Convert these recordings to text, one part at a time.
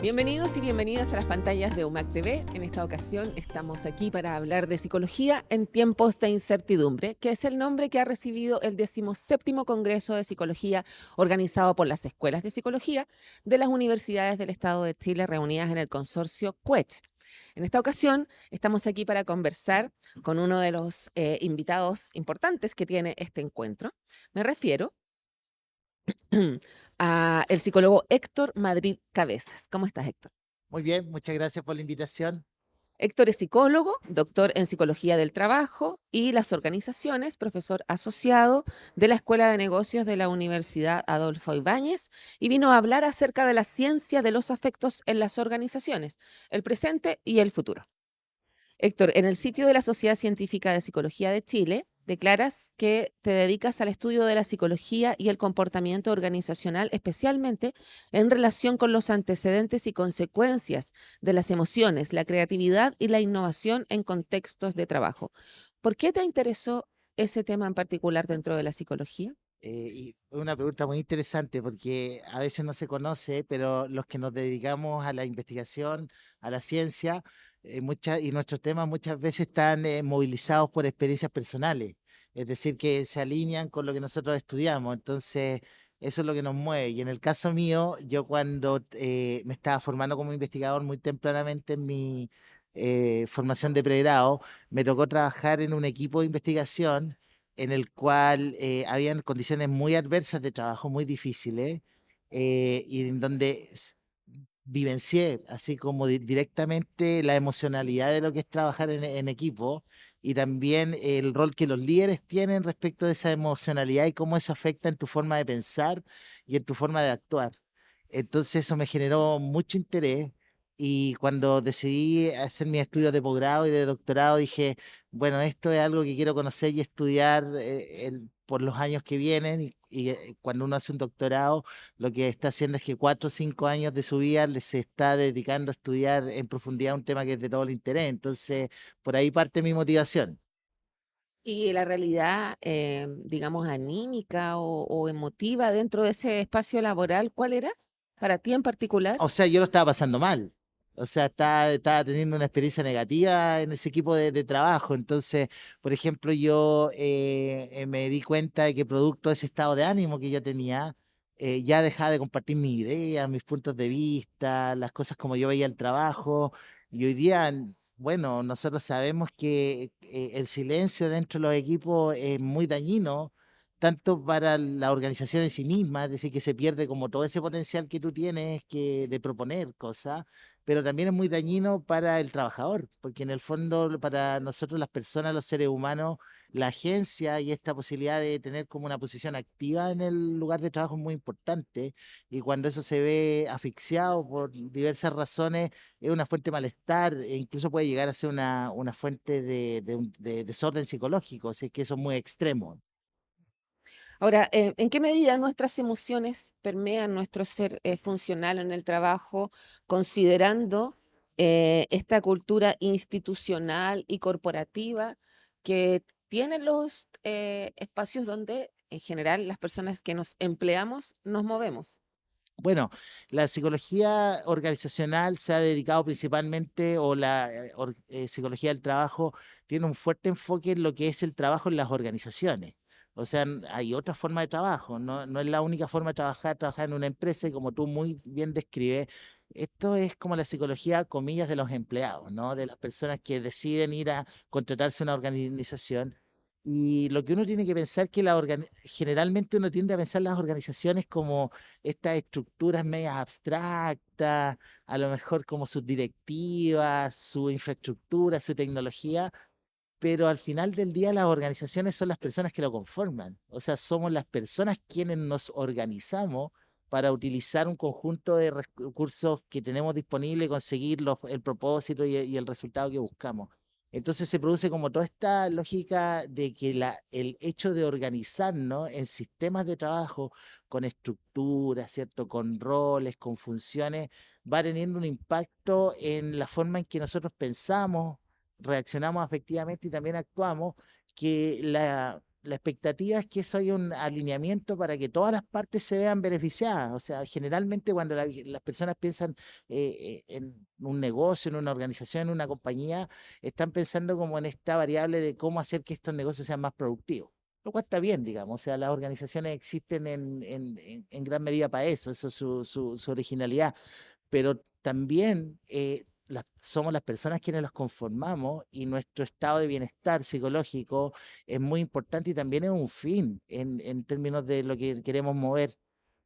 Bienvenidos y bienvenidas a las pantallas de UMAC TV. En esta ocasión estamos aquí para hablar de psicología en tiempos de incertidumbre, que es el nombre que ha recibido el 17º Congreso de Psicología organizado por las escuelas de psicología de las universidades del Estado de Chile reunidas en el consorcio CUECH. En esta ocasión estamos aquí para conversar con uno de los invitados importantes que tiene este encuentro. Me refiero a el psicólogo Héctor Madrid Cabezas. ¿Cómo estás, Héctor? Muy bien, muchas gracias por la invitación. Héctor es psicólogo, doctor en psicología del trabajo y las organizaciones, profesor asociado de la Escuela de Negocios de la Universidad Adolfo Ibáñez y vino a hablar acerca de la ciencia de los afectos en las organizaciones, el presente y el futuro. Héctor, en el sitio de la Sociedad Científica de Psicología de Chile, declaras que te dedicas al estudio de la psicología y el comportamiento organizacional, especialmente en relación con los antecedentes y consecuencias de las emociones, la creatividad y la innovación en contextos de trabajo. ¿Por qué te interesó ese tema en particular dentro de la psicología? Y una pregunta muy interesante porque a veces no se conoce, pero los que nos dedicamos a la investigación, a la ciencia, y nuestros temas muchas veces están movilizados por experiencias personales, es decir, que se alinean con lo que nosotros estudiamos. Entonces, eso es lo que nos mueve. Y en el caso mío, yo cuando me estaba formando como investigador muy tempranamente en mi formación de pregrado, me tocó trabajar en un equipo de investigación en el cual habían condiciones muy adversas de trabajo, muy difíciles, y en donde vivencié así como directamente la emocionalidad de lo que es trabajar en equipo y también el rol que los líderes tienen respecto de esa emocionalidad y cómo eso afecta en tu forma de pensar y en tu forma de actuar. Entonces eso me generó mucho interés y cuando decidí hacer mis estudios de posgrado y de doctorado dije, bueno, esto es algo que quiero conocer y estudiar por los años que vienen y cuando uno hace un doctorado lo que está haciendo es que 4 o 5 años de su vida se está dedicando a estudiar en profundidad un tema que es de todo el interés. Entonces, por ahí parte mi motivación. Y la realidad, digamos, anímica o emotiva dentro de ese espacio laboral, ¿cuál era para ti en particular? O sea, yo lo estaba pasando mal. O sea, estaba teniendo una experiencia negativa en ese equipo de trabajo. Entonces, por ejemplo, yo me di cuenta de que producto de ese estado de ánimo que yo tenía, ya dejaba de compartir mis ideas, mis puntos de vista, las cosas como yo veía el trabajo. Y hoy día, bueno, nosotros sabemos que el silencio dentro de los equipos es muy dañino tanto para la organización en sí misma, es decir, que se pierde como todo ese potencial que tú tienes de proponer cosas, pero también es muy dañino para el trabajador, porque en el fondo para nosotros las personas, los seres humanos, la agencia y esta posibilidad de tener como una posición activa en el lugar de trabajo es muy importante y cuando eso se ve asfixiado por diversas razones es una fuente de malestar e incluso puede llegar a ser una fuente de desorden psicológico, si es que eso es muy extremo. Ahora, ¿en qué medida nuestras emociones permean nuestro ser funcional en el trabajo, considerando esta cultura institucional y corporativa que tienen los espacios donde en general las personas que nos empleamos nos movemos? Bueno, la psicología organizacional se ha dedicado principalmente, o la psicología del trabajo tiene un fuerte enfoque en lo que es el trabajo en las organizaciones. O sea, hay otra forma de trabajo, no es la única forma de trabajar en una empresa y como tú muy bien describes, esto es como la psicología, comillas, de los empleados, ¿no? De las personas que deciden ir a contratarse a una organización. Y lo que uno tiene que pensar que generalmente uno tiende a pensar las organizaciones como estas estructuras medias abstractas, a lo mejor como sus directivas, su infraestructura, su tecnología, pero al final del día las organizaciones son las personas que lo conforman. O sea, somos las personas quienes nos organizamos para utilizar un conjunto de recursos que tenemos disponible y conseguir el propósito y el resultado que buscamos. Entonces se produce como toda esta lógica de que el hecho de organizarnos en sistemas de trabajo con estructuras, ¿cierto? Con roles, con funciones, va teniendo un impacto en la forma en que nosotros pensamos, reaccionamos afectivamente y también actuamos, que la expectativa es que eso haya un alineamiento para que todas las partes se vean beneficiadas. O sea, generalmente cuando las personas piensan en un negocio, en una organización, en una compañía, están pensando como en esta variable de cómo hacer que estos negocios sean más productivos. Lo cual está bien, digamos. O sea, las organizaciones existen en gran medida para eso, eso es su originalidad, pero también somos las personas quienes los conformamos y nuestro estado de bienestar psicológico es muy importante y también es un fin en términos de lo que queremos mover.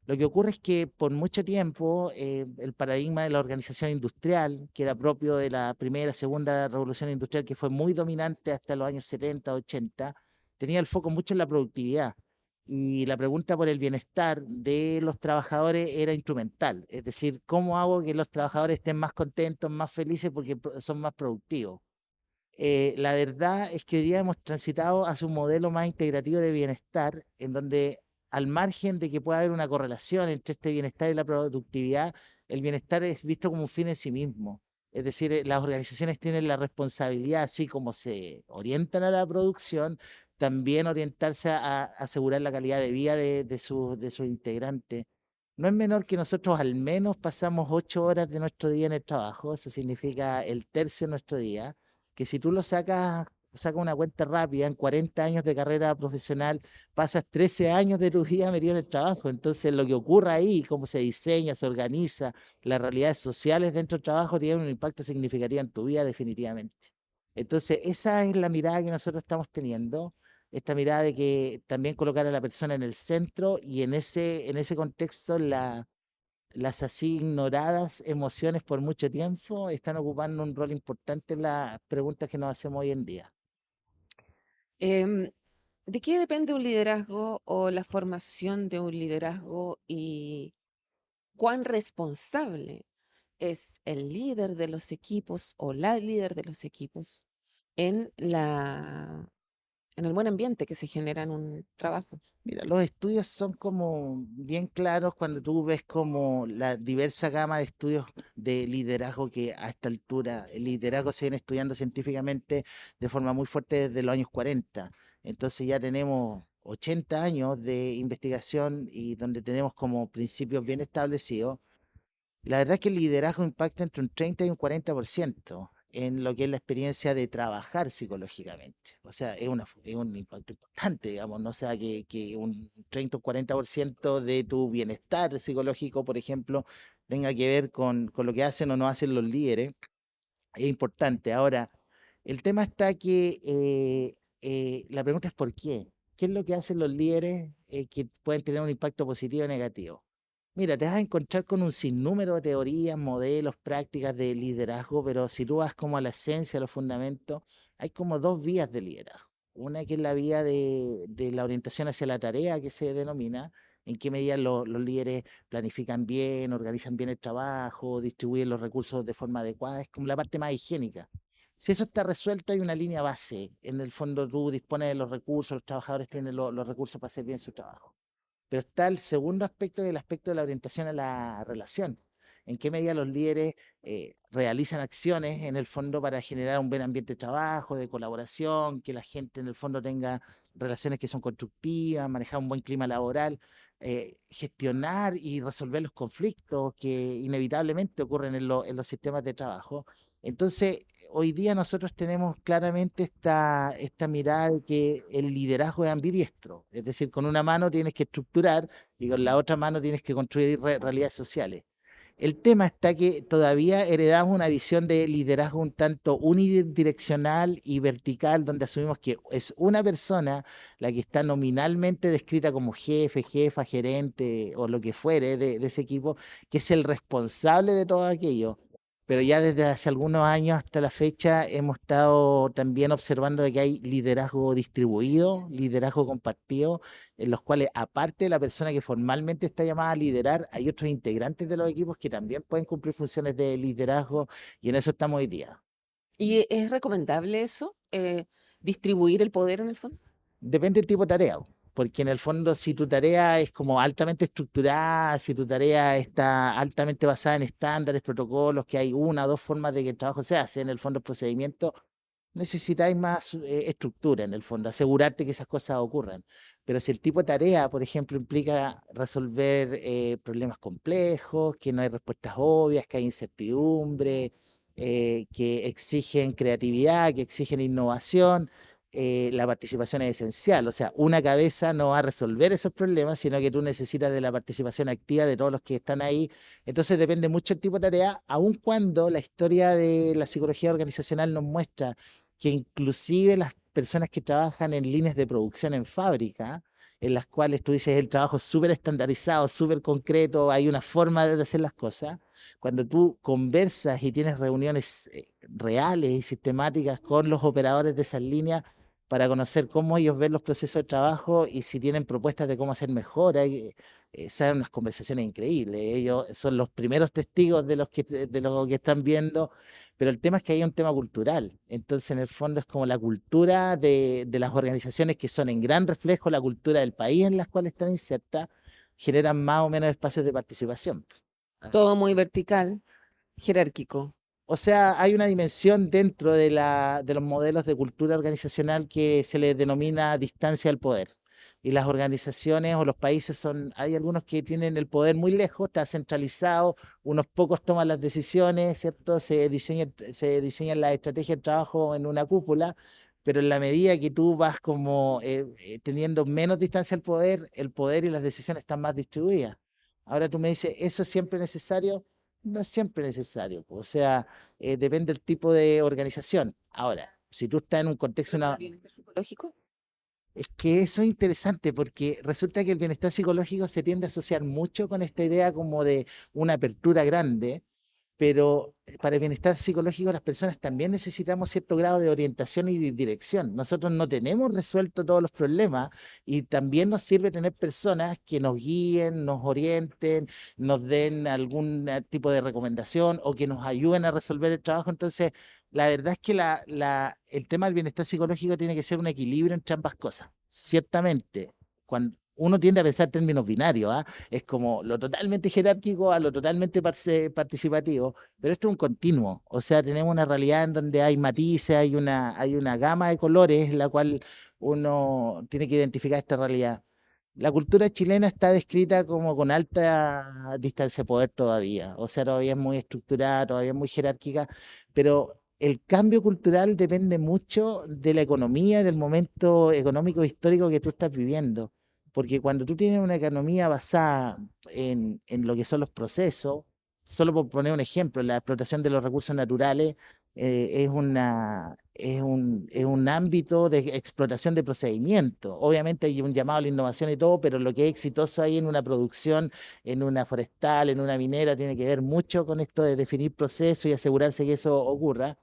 Lo que ocurre es que por mucho tiempo el paradigma de la organización industrial, que era propio de la primera, segunda revolución industrial, que fue muy dominante hasta los años 70, 80, tenía el foco mucho en la productividad. Y la pregunta por el bienestar de los trabajadores era instrumental, es decir, ¿cómo hago que los trabajadores estén más contentos, más felices porque son más productivos? La verdad es que hoy día hemos transitado hacia un modelo más integrativo de bienestar, en donde al margen de que pueda haber una correlación entre este bienestar y la productividad, el bienestar es visto como un fin en sí mismo. Es decir, las organizaciones tienen la responsabilidad, así como se orientan a la producción, también orientarse a asegurar la calidad de vida de sus integrantes. No es menor que nosotros al menos pasamos 8 horas de nuestro día en el trabajo, eso significa el tercio de nuestro día, que si tú lo sacas una cuenta rápida, en 40 años de carrera profesional, pasas 13 años de tu vida metido en el trabajo. Entonces, lo que ocurre ahí, cómo se diseña, se organiza, las realidades sociales dentro del trabajo tienen un impacto significativo en tu vida, definitivamente. Entonces, esa es la mirada que nosotros estamos teniendo, esta mirada de que también colocar a la persona en el centro y en ese contexto las así ignoradas emociones por mucho tiempo están ocupando un rol importante en las preguntas que nos hacemos hoy en día. Em, ¿De qué depende un liderazgo o la formación de un liderazgo y cuán responsable es el líder de los equipos o la líder de los equipos en en el buen ambiente que se genera en un trabajo? Mira, los estudios son como bien claros cuando tú ves como la diversa gama de estudios de liderazgo que a esta altura el liderazgo se viene estudiando científicamente de forma muy fuerte desde los años 40. Entonces ya tenemos 80 años de investigación y donde tenemos como principios bien establecidos. La verdad es que el liderazgo impacta entre un 30 y un 40% en lo que es la experiencia de trabajar psicológicamente. O sea, es un impacto importante, digamos, ¿no? O sea, que un 30 o 40% de tu bienestar psicológico, por ejemplo, tenga que ver con lo que hacen o no hacen los líderes, es importante. Ahora, el tema está que la pregunta es ¿por qué? ¿Qué es lo que hacen los líderes que pueden tener un impacto positivo o negativo? Mira, te vas a encontrar con un sinnúmero de teorías, modelos, prácticas de liderazgo, pero si tú vas como a la esencia, a los fundamentos, hay como dos vías de liderazgo. Una que es la vía de la orientación hacia la tarea, que se denomina, en qué medida los líderes planifican bien, organizan bien el trabajo, distribuyen los recursos de forma adecuada, es como la parte más higiénica. Si eso está resuelto, hay una línea base. En el fondo tú dispones de los recursos, los trabajadores tienen los recursos para hacer bien su trabajo. Pero está el segundo aspecto, el aspecto de la orientación a la relación. En qué medida los líderes realizan acciones en el fondo para generar un buen ambiente de trabajo, de colaboración, que la gente en el fondo tenga relaciones que son constructivas, manejar un buen clima laboral, gestionar y resolver los conflictos que inevitablemente ocurren en los sistemas de trabajo. Entonces, hoy día nosotros tenemos claramente esta mirada de que el liderazgo es ambidiestro, es decir, con una mano tienes que estructurar y con la otra mano tienes que construir realidades sociales. El tema está que todavía heredamos una visión de liderazgo un tanto unidireccional y vertical, donde asumimos que es una persona la que está nominalmente descrita como jefe, jefa, gerente o lo que fuere de ese equipo, que es el responsable de todo aquello. Pero ya desde hace algunos años hasta la fecha hemos estado también observando de que hay liderazgo distribuido, liderazgo compartido, en los cuales, aparte de la persona que formalmente está llamada a liderar, hay otros integrantes de los equipos que también pueden cumplir funciones de liderazgo y en eso estamos hoy día. ¿Y es recomendable eso? ¿Distribuir el poder en el fondo? Depende del tipo de tarea, porque en el fondo si tu tarea es como altamente estructurada, si tu tarea está altamente basada en estándares, protocolos, que hay una o dos formas de que el trabajo se hace, en el fondo el procedimiento, necesitáis más estructura en el fondo, asegurarte que esas cosas ocurran. Pero si el tipo de tarea, por ejemplo, implica resolver problemas complejos, que no hay respuestas obvias, que hay incertidumbre, que exigen creatividad, que exigen innovación, la participación es esencial. O sea, una cabeza no va a resolver esos problemas, sino que tú necesitas de la participación activa de todos los que están ahí. Entonces depende mucho el tipo de tarea, aun cuando la historia de la psicología organizacional nos muestra que inclusive las personas que trabajan en líneas de producción en fábrica, en las cuales tú dices el trabajo es súper estandarizado, súper concreto, hay una forma de hacer las cosas, cuando tú conversas y tienes reuniones reales y sistemáticas con los operadores de esas líneas para conocer cómo ellos ven los procesos de trabajo y si tienen propuestas de cómo hacer mejor, salen unas conversaciones increíbles. Ellos son los primeros testigos de lo que están viendo, pero el tema es que hay un tema cultural. Entonces, en el fondo es como la cultura de las organizaciones que son en gran reflejo la cultura del país en las cuales están insertas, generan más o menos espacios de participación. Todo muy vertical, jerárquico. O sea, hay una dimensión dentro de los modelos de cultura organizacional que se le denomina distancia al poder. Y las organizaciones o los países hay algunos que tienen el poder muy lejos, está centralizado, unos pocos toman las decisiones, ¿cierto? Se diseñan las estrategias de trabajo en una cúpula, pero en la medida que tú vas como teniendo menos distancia al poder, el poder y las decisiones están más distribuidas. Ahora tú me dices, ¿eso es siempre necesario? No es siempre necesario, o sea, depende del tipo de organización. Ahora, si tú estás en un contexto, ¿Para el bienestar psicológico? es que eso es interesante porque resulta que el bienestar psicológico se tiende a asociar mucho con esta idea como de una apertura grande, pero para el bienestar psicológico las personas también necesitamos cierto grado de orientación y de dirección. Nosotros no tenemos resuelto todos los problemas y también nos sirve tener personas que nos guíen, nos orienten, nos den algún tipo de recomendación o que nos ayuden a resolver el trabajo. Entonces, la verdad es que el tema del bienestar psicológico tiene que ser un equilibrio entre ambas cosas. Ciertamente, cuando uno tiende a pensar en términos binarios, ¿ah? Es como lo totalmente jerárquico a lo totalmente participativo, pero esto es un continuo, o sea, tenemos una realidad en donde hay matices, hay una gama de colores en la cual uno tiene que identificar esta realidad. La cultura chilena está descrita como con alta distancia de poder todavía, o sea, todavía es muy estructurada, todavía es muy jerárquica, pero el cambio cultural depende mucho de la economía, del momento económico histórico que tú estás viviendo. Porque cuando tú tienes una economía basada en lo que son los procesos, solo por poner un ejemplo, la explotación de los recursos naturales es un ámbito de explotación de procedimientos. Obviamente hay un llamado a la innovación y todo, pero lo que es exitoso ahí en una producción, en una forestal, en una minera, tiene que ver mucho con esto de definir procesos y asegurarse que eso ocurra,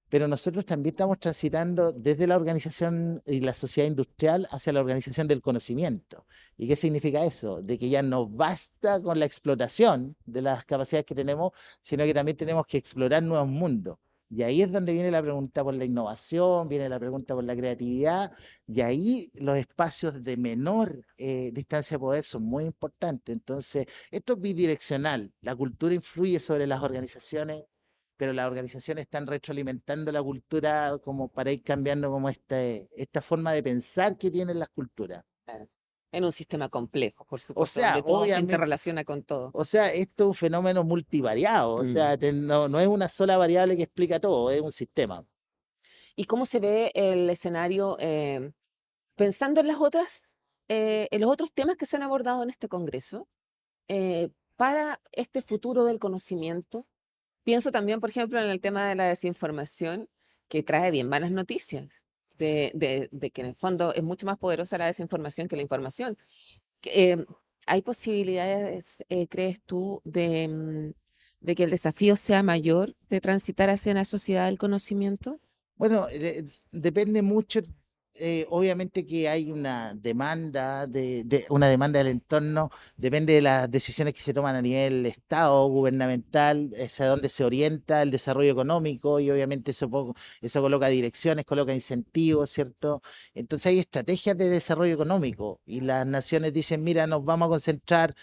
pero nosotros también estamos transitando desde la organización y la sociedad industrial hacia la organización del conocimiento. ¿Y qué significa eso? De que ya no basta con la explotación de las capacidades que tenemos, sino que también tenemos que explorar nuevos mundos. Y ahí es donde viene la pregunta por la innovación, viene la pregunta por la creatividad, y ahí los espacios de menor distancia de poder son muy importantes. Entonces, esto es bidireccional. La cultura influye sobre las organizaciones, pero las organizaciones están retroalimentando la cultura como para ir cambiando como esta forma de pensar que tienen las culturas. Claro. En un sistema complejo, por O supuesto, sea, donde todo se obviamente, interrelaciona con todo. esto es un fenómeno multivariado, o Mm. sea, no es una sola variable que explica todo, es un sistema. ¿Y cómo se ve el escenario pensando en los otros temas que se han abordado en este Congreso para este futuro del conocimiento? Pienso también, por ejemplo, en el tema de la desinformación, que trae bien malas noticias, de que en el fondo es mucho más poderosa la desinformación que la información. ¿Hay posibilidades, crees tú, de que el desafío sea mayor de transitar hacia una sociedad del conocimiento? Bueno, depende mucho, obviamente que hay una demanda una demanda del entorno, depende de las decisiones que se toman a nivel Estado, gubernamental, hacia dónde se orienta el desarrollo económico y obviamente eso coloca direcciones, coloca incentivos, ¿cierto? Entonces hay estrategias de desarrollo económico y las naciones dicen, mira, nos vamos a concentrar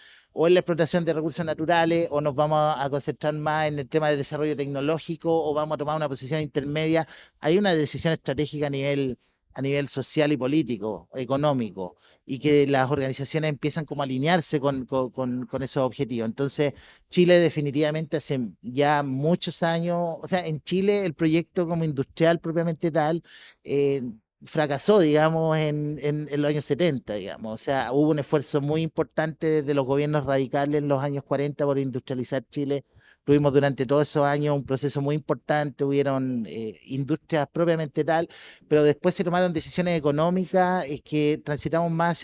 o en la explotación de recursos naturales, o nos vamos a concentrar más en el tema de desarrollo tecnológico, o vamos a tomar una posición intermedia. Hay una decisión estratégica a nivel social y político, económico, y que las organizaciones empiezan como a alinearse con esos objetivos. Entonces, Chile definitivamente hace ya muchos años, o sea, en Chile el proyecto como industrial propiamente tal, eh, fracasó, digamos, en los años 70, digamos. O sea, hubo un esfuerzo muy importante de los gobiernos radicales en los años 40 por industrializar Chile. Tuvimos durante todos esos años un proceso muy importante, hubieron industrias propiamente tal, pero después se tomaron decisiones económicas que transitamos más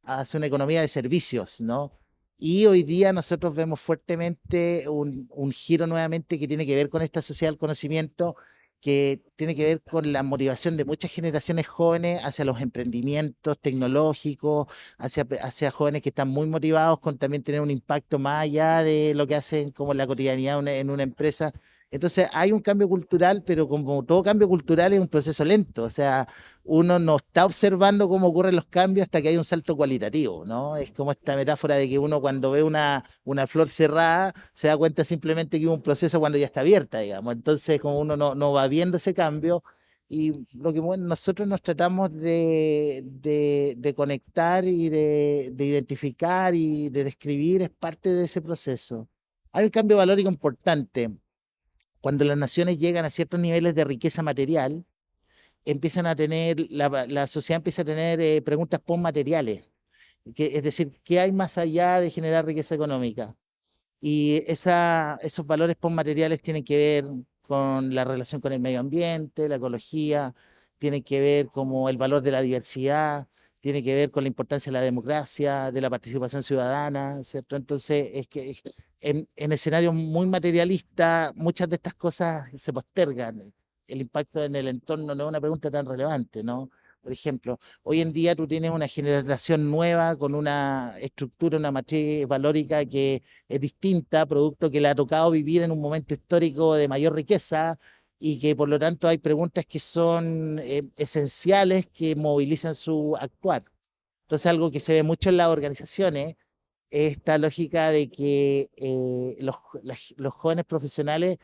hacia una economía de servicios, ¿no? Y hoy día nosotros vemos fuertemente un giro nuevamente que tiene que ver con esta sociedad del conocimiento, que tiene que ver con la motivación de muchas generaciones jóvenes hacia los emprendimientos tecnológicos, hacia jóvenes que están muy motivados con también tener un impacto más allá de lo que hacen como en la cotidianidad en una empresa. Entonces hay un cambio cultural, pero como todo cambio cultural es un proceso lento, o sea, uno no está observando cómo ocurren los cambios hasta que hay un salto cualitativo, ¿no? Es como esta metáfora de que uno cuando ve una flor cerrada se da cuenta simplemente que hubo un proceso cuando ya está abierta, digamos. Entonces, como uno no va viendo ese cambio, y lo que bueno, nosotros nos tratamos de conectar y de identificar y de describir es parte de ese proceso. Hay un cambio valórico importante. Cuando las naciones llegan a ciertos niveles de riqueza material, empiezan a tener, la sociedad empieza a tener preguntas postmateriales, es decir, ¿qué hay más allá de generar riqueza económica? Y esos valores postmateriales tienen que ver con la relación con el medio ambiente, la ecología, tienen que ver como el valor de la diversidad, tiene que ver con la importancia de la democracia, de la participación ciudadana, ¿cierto? Entonces, es que en escenarios muy materialistas, muchas de estas cosas se postergan. El impacto en el entorno no es una pregunta tan relevante, ¿no? Por ejemplo, hoy en día tú tienes una generación nueva con una estructura, una matriz valórica que es distinta, producto que le ha tocado vivir en un momento histórico de mayor riqueza y que por lo tanto hay preguntas que son esenciales que movilizan su actuar. Entonces, algo que se ve mucho en las organizaciones es esta lógica de que los jóvenes profesionales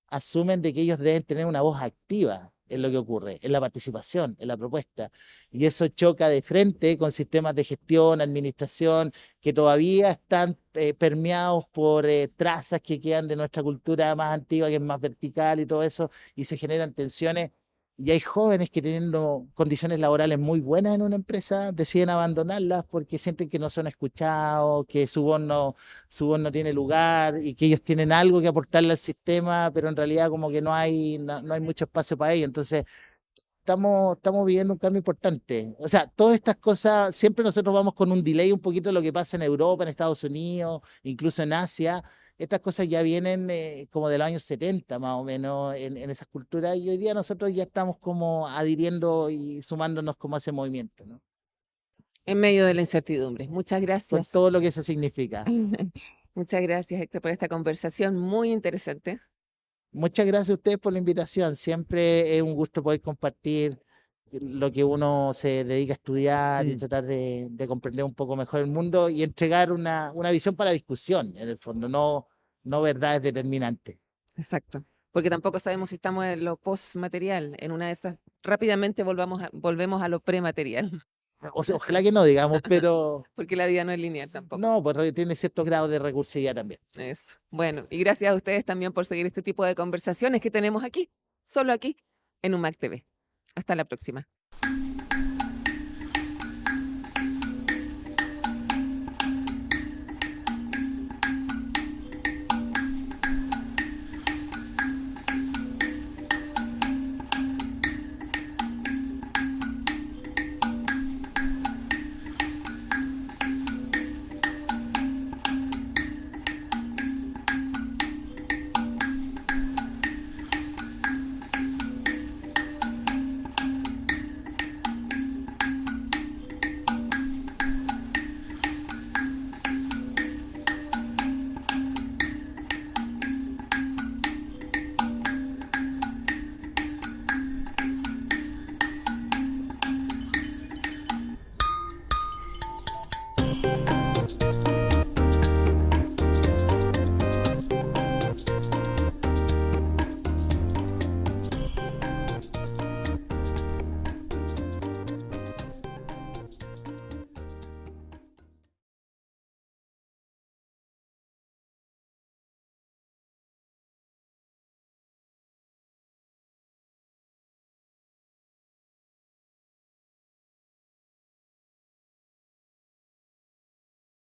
asumen de que ellos deben tener una voz activa en lo que ocurre, en la participación, en la propuesta. Y eso choca de frente con sistemas de gestión, administración, que todavía están permeados por trazas que quedan de nuestra cultura más antigua, que es más vertical y todo eso, y se generan tensiones. Y hay jóvenes que teniendo condiciones laborales muy buenas en una empresa deciden abandonarlas porque sienten que no son escuchados, que su voz no tiene lugar y que ellos tienen algo que aportarle al sistema, pero en realidad como que no hay mucho espacio para ellos. Entonces, estamos viviendo un cambio importante. O sea, todas estas cosas, siempre nosotros vamos con un delay un poquito de lo que pasa en Europa, en Estados Unidos, incluso en Asia. Estas cosas ya vienen como de los años 70 más o menos en esas culturas y hoy día nosotros ya estamos como adhiriendo y sumándonos como a ese movimiento, ¿no? En medio de la incertidumbre. Muchas Con gracias. todo lo que eso significa. Muchas gracias, Héctor, por esta conversación muy interesante. Muchas gracias a ustedes por la invitación. Siempre es un gusto poder compartir lo que uno se dedica a estudiar y tratar de comprender un poco mejor el mundo y entregar una visión para discusión, en el fondo, no verdades determinantes. Exacto. Porque tampoco sabemos si estamos en lo postmaterial. En una de esas, rápidamente volvemos a lo prematerial, O sea, ojalá que no, digamos, pero porque la vida no es lineal tampoco. no, pues tiene ciertos grados de recursividad también. Eso. Bueno, y gracias a ustedes también por seguir este tipo de conversaciones que tenemos aquí, solo aquí, en UMAC TV. Hasta la próxima.